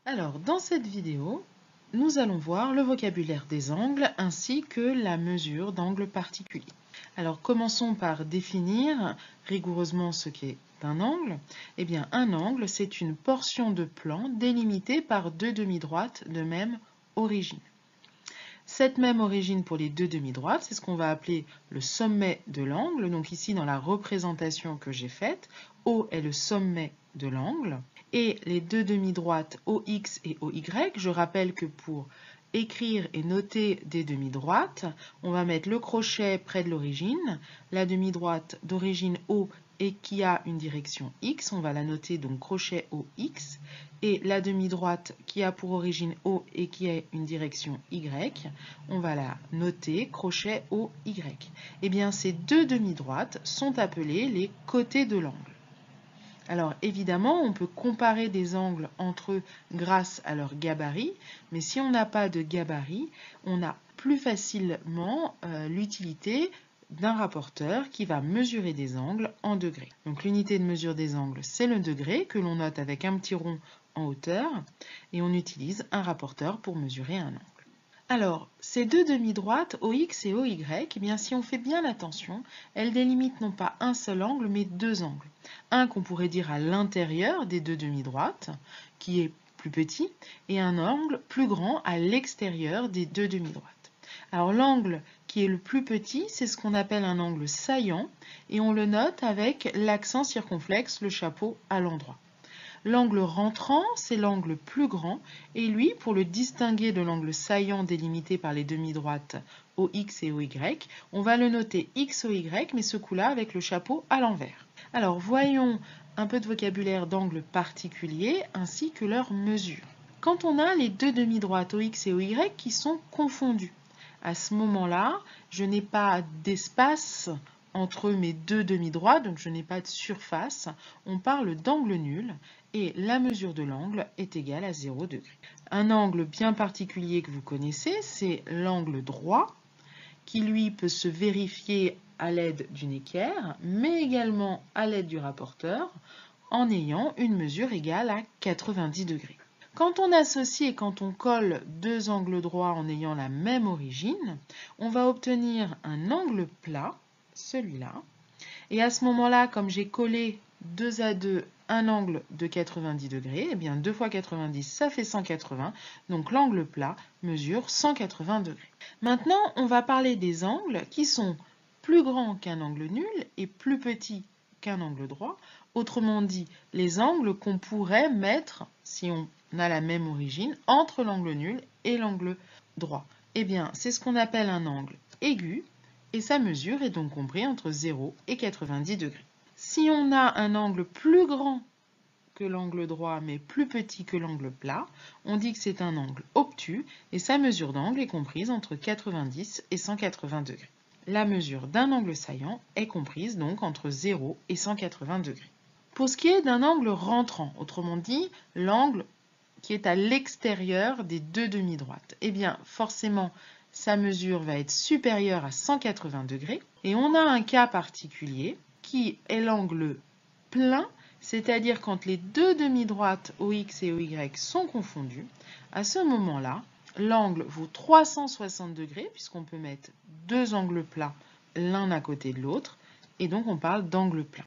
Alors, dans cette vidéo, nous allons voir le vocabulaire des angles ainsi que la mesure d'angles particuliers. Alors, commençons par définir rigoureusement ce qu'est un angle. Eh bien, un angle, c'est une portion de plan délimitée par deux demi-droites de même origine. Cette même origine pour les deux demi-droites, c'est ce qu'on va appeler le sommet de l'angle. Donc ici, dans la représentation que j'ai faite, O est le sommet de l'angle. Et les deux demi-droites OX et OY, je rappelle que pour écrire et noter des demi-droites, on va mettre le crochet près de l'origine, la demi-droite d'origine O et qui a une direction X, on va la noter donc crochet OX, et la demi-droite qui a pour origine O et qui a une direction Y, on va la noter crochet OY. Eh bien, ces deux demi-droites sont appelées les côtés de l'angle. Alors évidemment, on peut comparer des angles entre eux grâce à leur gabarit, mais si on n'a pas de gabarit, on a plus facilement l'utilité d'un rapporteur qui va mesurer des angles en degrés. Donc l'unité de mesure des angles, c'est le degré que l'on note avec un petit rond en hauteur et on utilise un rapporteur pour mesurer un angle. Alors, ces deux demi-droites, OX et OY, eh bien, si on fait bien attention, elles délimitent non pas un seul angle, mais deux angles. Un qu'on pourrait dire à l'intérieur des deux demi-droites, qui est plus petit, et un angle plus grand à l'extérieur des deux demi-droites. Alors, l'angle qui est le plus petit, c'est ce qu'on appelle un angle saillant, et on le note avec l'accent circonflexe, le chapeau à l'endroit. L'angle rentrant, c'est l'angle plus grand, et lui, pour le distinguer de l'angle saillant délimité par les demi-droites OX et OY, on va le noter XOY, mais ce coup-là avec le chapeau à l'envers. Alors, voyons un peu de vocabulaire d'angle particulier ainsi que leur mesure. Quand on a les deux demi-droites OX et OY qui sont confondues, à ce moment-là, je n'ai pas d'espace entre mes deux demi-droites, donc je n'ai pas de surface. On parle d'angle nul et la mesure de l'angle est égale à 0 degré. Un angle bien particulier que vous connaissez, c'est l'angle droit, qui lui peut se vérifier à l'aide d'une équerre, mais également à l'aide du rapporteur, en ayant une mesure égale à 90 degrés. Quand on associe et quand on colle deux angles droits en ayant la même origine, on va obtenir un angle plat, celui-là. Et à ce moment-là, comme j'ai collé 2 à 2 un angle de 90 degrés, eh bien 2 fois 90, ça fait 180. Donc l'angle plat mesure 180 degrés. Maintenant, on va parler des angles qui sont plus grands qu'un angle nul et plus petits qu'un angle droit. Autrement dit, les angles qu'on pourrait mettre, si on a la même origine, entre l'angle nul et l'angle droit. Eh bien, c'est ce qu'on appelle un angle aigu, et sa mesure est donc comprise entre 0 et 90 degrés. Si on a un angle plus grand que l'angle droit, mais plus petit que l'angle plat, on dit que c'est un angle obtus, et sa mesure d'angle est comprise entre 90 et 180 degrés. La mesure d'un angle saillant est comprise donc entre 0 et 180 degrés. Pour ce qui est d'un angle rentrant, autrement dit, l'angle qui est à l'extérieur des deux demi-droites, eh bien forcément, sa mesure va être supérieure à 180 degrés. Et on a un cas particulier qui est l'angle plein, c'est-à-dire quand les deux demi-droites OX et OY sont confondues. À ce moment-là, l'angle vaut 360 degrés, puisqu'on peut mettre deux angles plats l'un à côté de l'autre, et donc on parle d'angle plein.